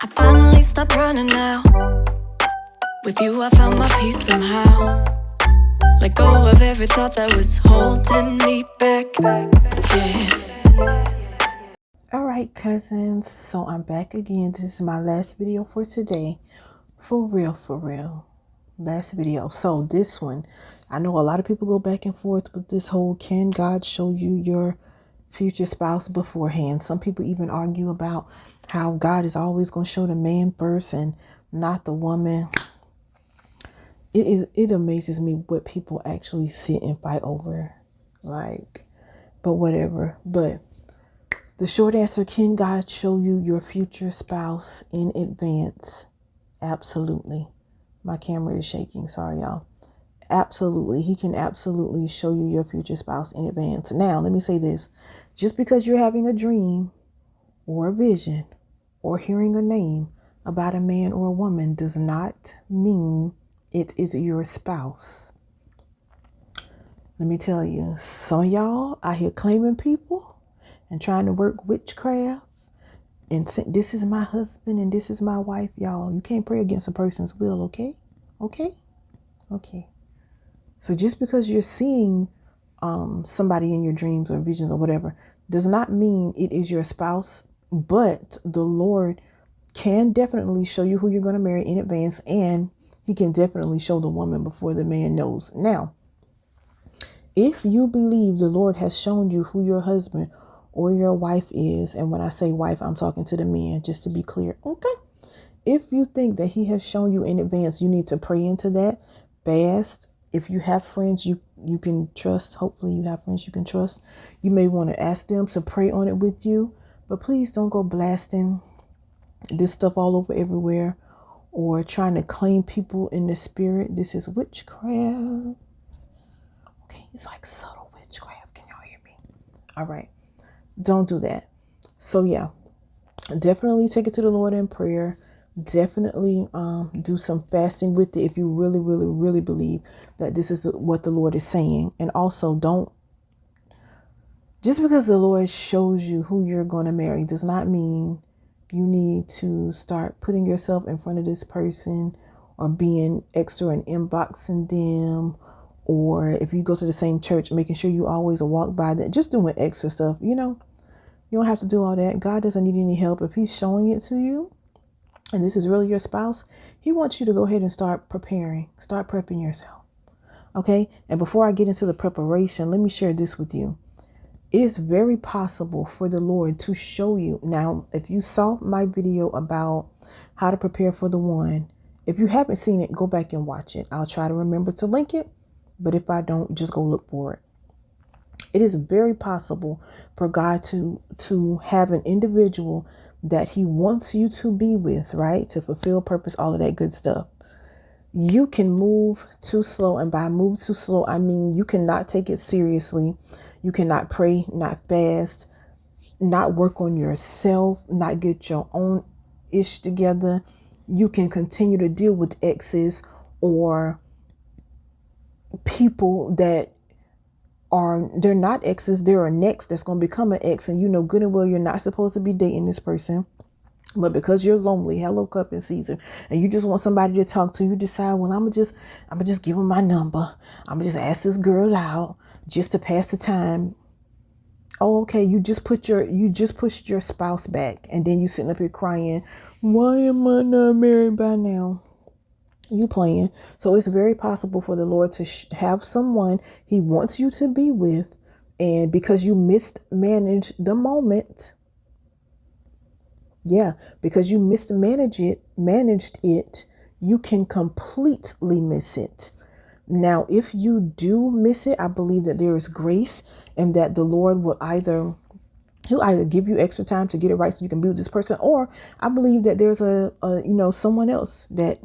I finally stopped running now. With you I found my peace somehow. Let go of every thought that was holding me back. Yeah. Alright, cousins, so I'm back again. This is my last video for today. For real. Last video. So this one, I know a lot of people go back and forth with this whole, can God show you your future spouse beforehand? Some people even argue about how God is always going to show the man first and not the woman. It amazes me what people actually sit and fight over. But whatever. But the short answer, can God show you your future spouse in advance? Absolutely. My camera is shaking. Sorry, y'all. Absolutely. He can absolutely show you your future spouse in advance. Now, let me say this. Just because you're having a dream or a vision or hearing a name about a man or a woman does not mean it is your spouse. Let me tell you, some of y'all out here claiming people and trying to work witchcraft and say, this is my husband and this is my wife. Y'all, you can't pray against a person's will, okay? Okay. So just because you're seeing somebody in your dreams or visions or whatever does not mean it is your spouse, but the Lord can definitely show you who you're going to marry in advance, and he can definitely show the woman before the man knows. Now, if you believe the Lord has shown you who your husband or your wife is, and when I say wife, I'm talking to the man, just to be clear, okay? If you think that he has shown you in advance, you need to pray into that, fast. If you have friends you can trust, hopefully you have friends you can trust, you may want to ask them to pray on it with you. But please don't go blasting this stuff all over everywhere or trying to claim people in the spirit. This is witchcraft. Okay, it's like subtle witchcraft. Can y'all hear me? All right. Don't do that. So yeah, definitely take it to the Lord in prayer. Definitely do some fasting with it if you really believe that this is what the Lord is saying. And also, don't, just because the Lord shows you who you're going to marry does not mean you need to start putting yourself in front of this person or being extra and inboxing them, or if you go to the same church, making sure you always walk by that, just doing extra stuff. You don't have to do all that. God doesn't need any help. If he's showing it to you and this is really your spouse, he wants you to go ahead and start prepping yourself. Okay. And before I get into the preparation, let me share this with you. It is very possible for the Lord to show you. Now, if you saw my video about how to prepare for the one, if you haven't seen it, go back and watch it. I'll try to remember to link it, but if I don't, just go look for it. It is very possible for God to have an individual that he wants you to be with, right? To fulfill purpose, all of that good stuff. You can move too slow. And by move too slow, I mean, you cannot take it seriously. You cannot pray, not fast, not work on yourself, not get your own ish together. You can continue to deal with exes or people that they're not exes, they're a next that's going to become an ex, and you know good and well you're not supposed to be dating this person, but because you're lonely, hello cuffing season, and you just want somebody to talk to, you decide, well, I'm gonna just give them my number, I'm gonna just ask this girl out just to pass the time. Oh, okay, you just pushed your spouse back, and then you sitting up here crying, why am I not married by now? You playing. So it's very possible for the Lord to have someone he wants you to be with, and because you mismanaged the moment, because you managed it, you can completely miss it. Now, if you do miss it, I believe that there is grace, and that the Lord will he'll either give you extra time to get it right so you can be with this person, or I believe that there's someone else that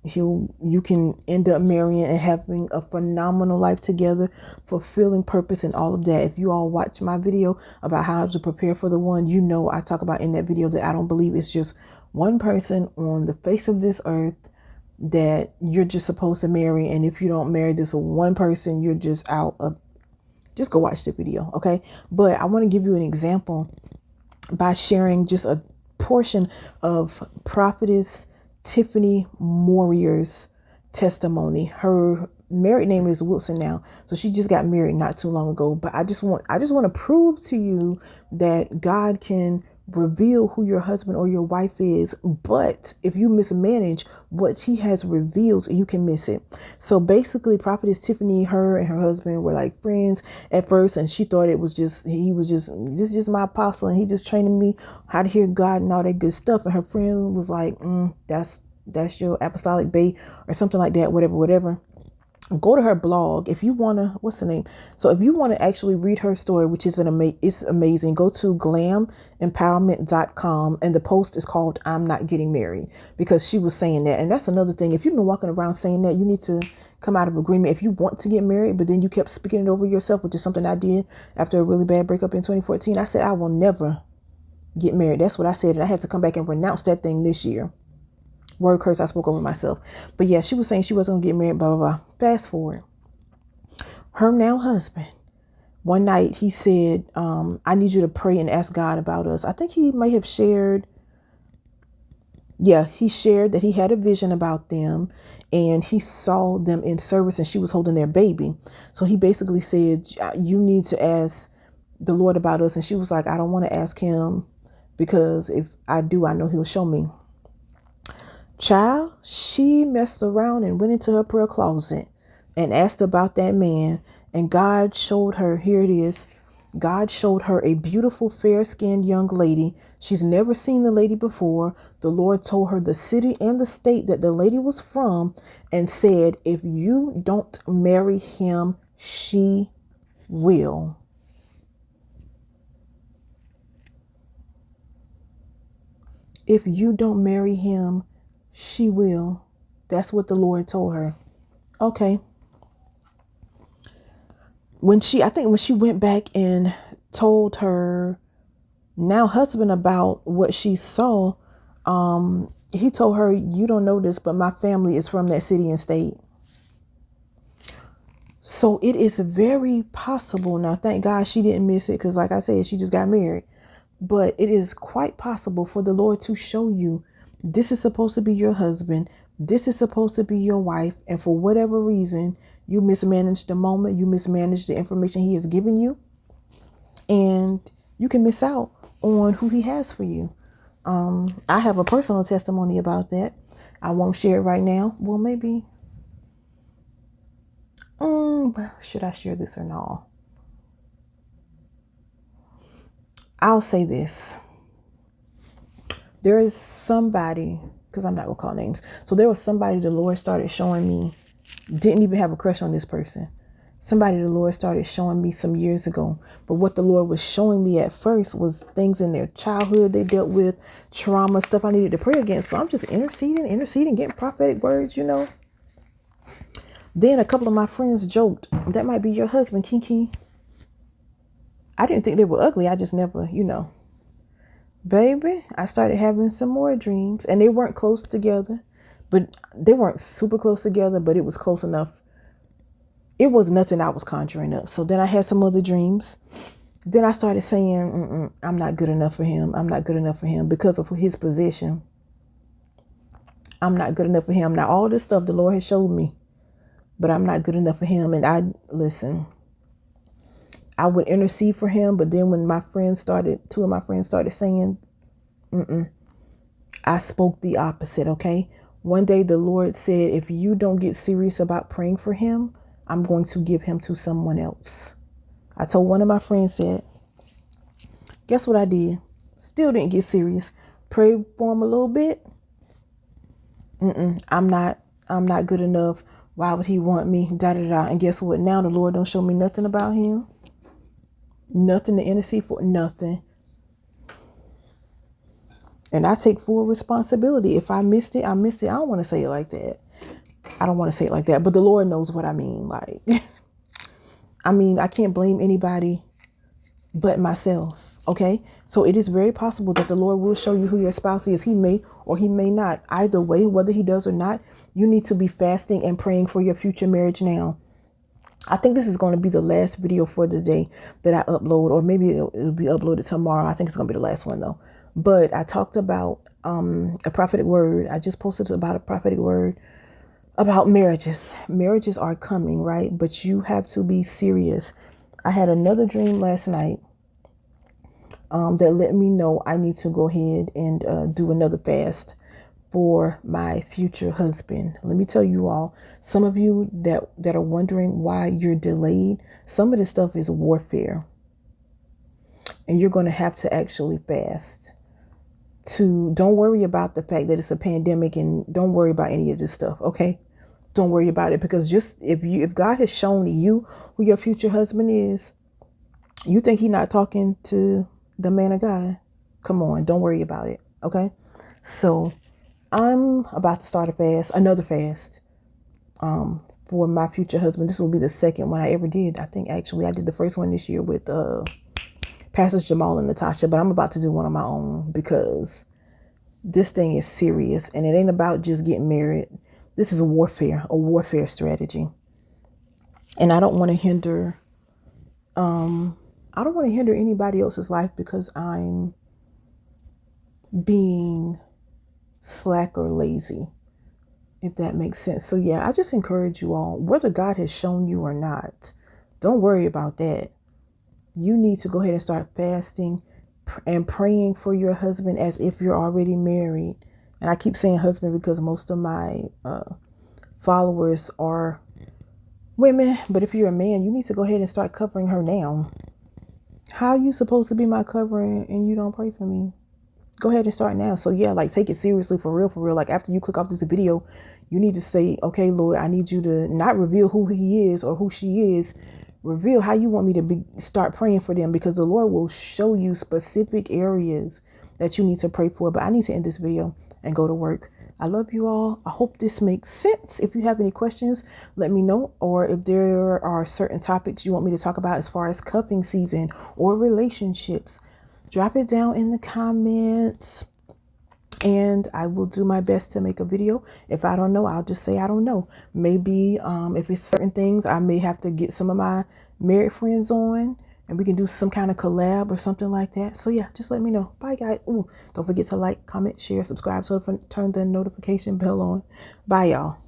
you can end up marrying and having a phenomenal life together, fulfilling purpose and all of that. If you all watch my video about how to prepare for the one, I talk about in that video that I don't believe it's just one person on the face of this earth that you're just supposed to marry. And if you don't marry this one person, you're just out of, just go watch the video. Okay. But I want to give you an example by sharing just a portion of Prophetess Tiffany Warrior's testimony. Her married name is Wilson now, so she just got married not too long ago. But I just want to prove to you that God can reveal who your husband or your wife is, but if you mismanage what he has revealed, you can miss it. So basically, Prophetess Tiffany, her and her husband were like friends at first, and she thought this is just my apostle, and he just training me how to hear God and all that good stuff. And her friend was like, that's your apostolic bae or something like that, whatever. Go to her blog if you want to, what's the name? So if you want to actually read her story, which is it's amazing, go to glamourempowerment.com, and the post is called I'm Not Getting Married, because she was saying that. And that's another thing. If you've been walking around saying that, you need to come out of agreement. If you want to get married, but then you kept speaking it over yourself, which is something I did after a really bad breakup in 2014. I said, I will never get married. That's what I said. And I had to come back and renounce that thing this year. Word curse, I spoke over myself. But yeah, she was saying she wasn't going to get married, blah, blah, blah. Fast forward. Her now husband, one night he said, I need you to pray and ask God about us. I think he may have shared. Yeah, he shared that he had a vision about them and he saw them in service and she was holding their baby. So he basically said, you need to ask the Lord about us. And she was like, I don't want to ask him because if I do, I know he'll show me. Child, she messed around and went into her prayer closet and asked about that man. And God showed her, here it is. God showed her a beautiful, fair-skinned young lady. She's never seen the lady before. The Lord told her the city and the state that the lady was from and said, if you don't marry him, she will. If you don't marry him, she will. That's what the Lord told her. Okay. When she went back and told her now husband about what she saw, he told her, you don't know this, but my family is from that city and state. So it is very possible. Now, thank God she didn't miss it, because like I said, she just got married. But it is quite possible for the Lord to show you this is supposed to be your husband. This is supposed to be your wife. And for whatever reason, you mismanaged the moment. You mismanaged the information he has given you. And you can miss out on who he has for you. I have a personal testimony about that. I won't share it right now. Well, maybe. Should I share this or not? I'll say this. There is somebody, because I'm not going to call names. So there was somebody the Lord started showing me, didn't even have a crush on this person. Somebody the Lord started showing me some years ago. But what the Lord was showing me at first was things in their childhood they dealt with, trauma, stuff I needed to pray against. So I'm just interceding, getting prophetic words, Then a couple of my friends joked, that might be your husband, Kiki. I didn't think they were ugly. I just never, Baby, I started having some more dreams, and they weren't close together, but they weren't super close together, but it was close enough. It was nothing I was conjuring up. So then I had some other dreams. Then I started saying, I'm not good enough for him. I'm not good enough for him because of his position. I'm not good enough for him. Now, all this stuff the Lord has showed me, but I'm not good enough for him. And I would intercede for him. But then when two of my friends started saying, I spoke the opposite. Okay. One day the Lord said, if you don't get serious about praying for him, I'm going to give him to someone else. I told one of my friends that. Guess what I did? Still didn't get serious. Prayed for him a little bit. I'm not good enough. Why would he want me? Da, da, da. And guess what? Now the Lord don't show me nothing about him. Nothing to intercede for. Nothing. And I take full responsibility. If I missed it, I missed it. I don't want to say it like that. But the Lord knows what I mean. Like, I can't blame anybody but myself. Okay. So it is very possible that the Lord will show you who your spouse is. He may or he may not. Either way, whether he does or not, you need to be fasting and praying for your future marriage now. I think this is going to be the last video for the day that I upload, or maybe it'll be uploaded tomorrow. I think it's going to be the last one though. But I talked about a prophetic word. I just posted about a prophetic word about marriages. Marriages are coming, right? But you have to be serious. I had another dream last night that let me know I need to go ahead and do another fast for my future husband. Let me tell you all, some of you that are wondering why you're delayed, some of this stuff is warfare. And you're going to have to actually fast. Don't worry about the fact that it's a pandemic, and don't worry about any of this stuff, okay? Don't worry about it, because just if God has shown you who your future husband is, you think he's not talking to the man of God? Come on, don't worry about it, okay? So I'm about to start another fast for my future husband. This will be the second one I ever did. I think actually I did the first one this year with Pastors Jamal and Natasha, but I'm about to do one on my own because this thing is serious, and it ain't about just getting married. This is a warfare strategy. And I don't want to hinder anybody else's life because I'm being slack or lazy, if that makes sense. So yeah, I just encourage you all, whether God has shown you or not, don't worry about that. You need to go ahead and start fasting and praying for your husband as if you're already married. And I keep saying husband because most of my followers are women. But if you're a man, you need to go ahead and start covering her now. How are you supposed to be my covering and you don't pray for me? Go ahead and start now. So yeah, like take it seriously, for real, for real. Like after you click off this video, you need to say, okay, Lord, I need you to not reveal who he is or who she is. Reveal how you want me to start praying for them, because the Lord will show you specific areas that you need to pray for. But I need to end this video and go to work. I love you all. I hope this makes sense. If you have any questions, let me know. Or if there are certain topics you want me to talk about as far as cuffing season or relationships, drop it down in the comments. And I will do my best to make a video. If I don't know, I'll just say I don't know. Maybe if it's certain things, I may have to get some of my married friends on and we can do some kind of collab or something like that. So yeah, just let me know. Bye, guys. Ooh, don't forget to like, comment, share, subscribe, so turn the notification bell on. Bye, y'all.